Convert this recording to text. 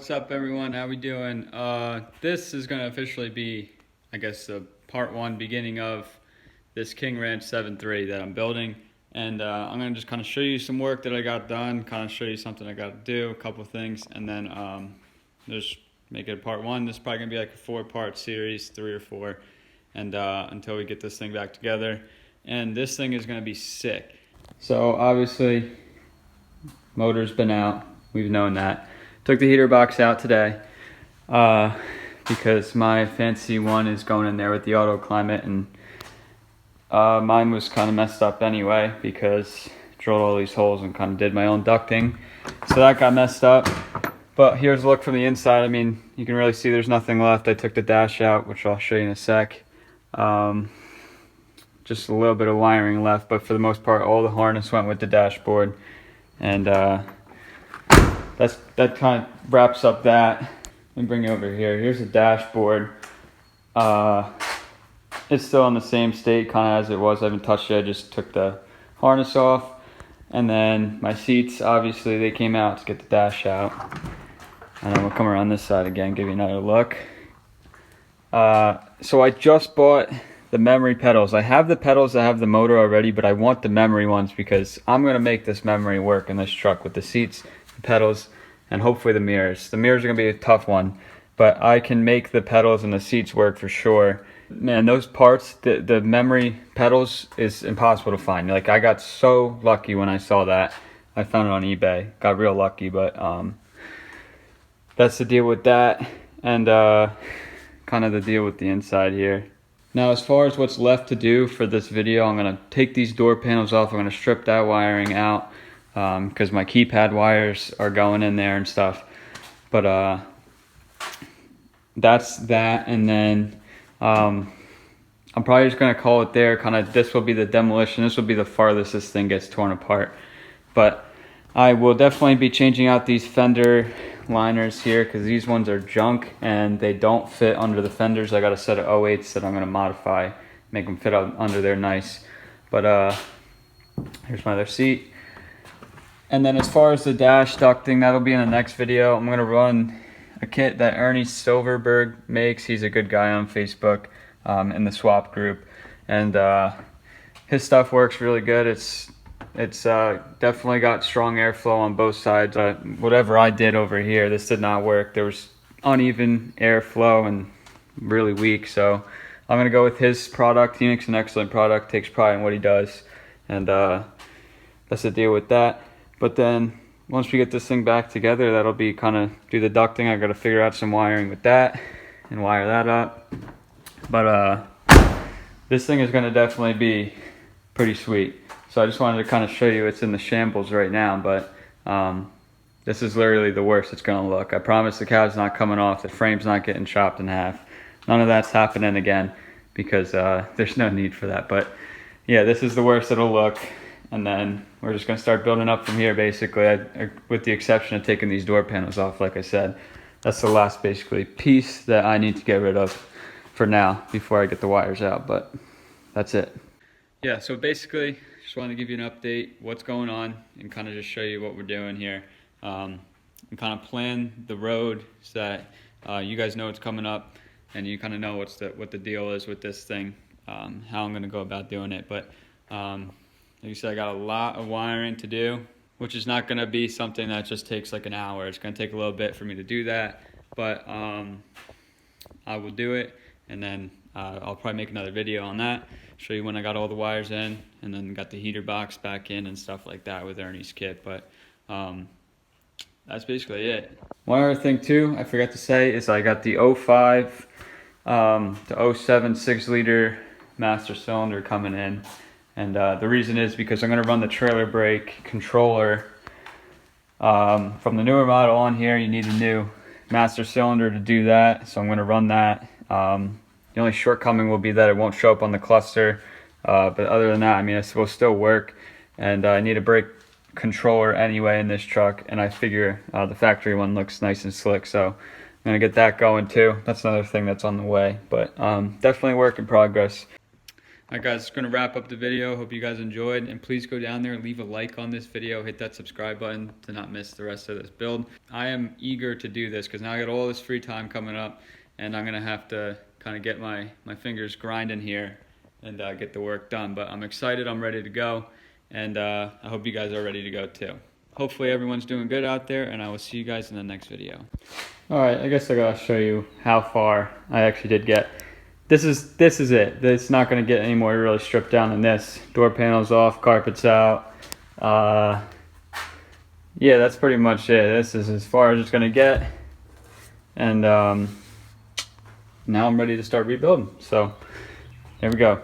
What's up, everyone? How we doing? This is going to officially be, I guess, the part one beginning of this King Ranch 7.3 that I'm building. And I'm going to just kind of show you some work that I got done, kind of show you something I got to do, a couple things, and then just make it a part one. This is probably going to be like a 4-part series, 3 or 4, and until we get this thing back together. And this thing is going to be sick. So obviously, motor's been out. We've known that. Took the heater box out today because my fancy one is going in there with the auto climate, and mine was kind of messed up anyway because I drilled all these holes and kind of did my own ducting, so that got messed up. But here's a look from the inside. I mean, you can really see there's nothing left. I took the dash out, which I'll show you in a sec. Just a little bit of wiring left, but for the most part all the harness went with the dashboard, and that kind of wraps up that. Let me bring you over here. Here's the dashboard. It's still in the same state kind of as it was. I haven't touched it. I just took the harness off. And then my seats, obviously they came out to get the dash out. And then we'll come around this side again, give you another look. So I just bought the memory pedals. I have the pedals that have the motor already, but I want the memory ones because I'm going to make this memory work in this truck with the seats, pedals, and hopefully the mirrors. The mirrors are gonna be a tough one, but I can make the pedals and the seats work for sure. Man, those parts, the memory pedals is impossible to find. Like, I got so lucky when I saw that. I found it on eBay, got real lucky, but that's the deal with that, and kind of the deal with the inside here. Now, as far as what's left to do for this video, I'm gonna take these door panels off. I'm gonna strip that wiring out, because my keypad wires are going in there and stuff. But that's that, and then I'm probably just gonna call it there. Kind of, this will be the demolition. This will be the farthest this thing gets torn apart. But I will definitely be changing out these fender liners here because these ones are junk and they don't fit under the fenders. I got a set of 08s that I'm gonna modify, make them fit out under there nice. But here's my other seat. And then as far as the dash ducting, that'll be in the next video. I'm gonna run a kit that Ernie Silverberg makes. He's a good guy on Facebook in the swap group, and his stuff works really good. It's definitely got strong airflow on both sides. Whatever I did over here, this did not work. There was uneven airflow and really weak. So I'm gonna go with his product. He makes an excellent product, takes pride in what he does, and that's the deal with that. But then once we get this thing back together, that'll be kind of do the ducting. I got to figure out some wiring with that and wire that up. But this thing is going to definitely be pretty sweet. So I just wanted to kind of show you it's in the shambles right now, but this is literally the worst it's going to look. I promise the cab's not coming off, the frame's not getting chopped in half. None of that's happening again because there's no need for that. But yeah, this is the worst it'll look. And then we're just going to start building up from here, basically, with the exception of taking these door panels off. Like I said, that's the last, basically, piece that I need to get rid of for now before I get the wires out, but that's it. Yeah, so basically, just wanted to give you an update, what's going on, and kind of just show you what we're doing here. And kind of plan the road so that you guys know what's coming up, and you kind of know what the deal is with this thing, how I'm going to go about doing it. But like you said, I got a lot of wiring to do, which is not going to be something that just takes like an hour. It's going to take a little bit for me to do that, but I will do it, and then I'll probably make another video on that, show you when I got all the wires in, and then got the heater box back in and stuff like that with Ernie's kit. But that's basically it. One other thing too, I forgot to say, is I got the 05 to 07 6-liter master cylinder coming in. And the reason is because I'm going to run the trailer brake controller from the newer model on here. You need a new master cylinder to do that, so I'm going to run that. The only shortcoming will be that it won't show up on the cluster, but other than that, I mean, it will still work. And I need a brake controller anyway in this truck, and I figure the factory one looks nice and slick, so I'm going to get that going too. That's another thing that's on the way, but definitely work in progress. Alright guys, it's going to wrap up the video. Hope you guys enjoyed, and please go down there and leave a like on this video, hit that subscribe button to not miss the rest of this build. I am eager to do this because now I got all this free time coming up, and I'm going to have to kind of get my fingers grinding here and get the work done. But I'm excited, I'm ready to go, and I hope you guys are ready to go too. Hopefully everyone's doing good out there, and I will see you guys in the next video. Alright, I guess I gotta show you how far I actually did get. This is it. It's not going to get any more really stripped down than this. Door panels off, carpets out. Yeah, that's pretty much it. This is as far as it's going to get. And now I'm ready to start rebuilding. So, here we go.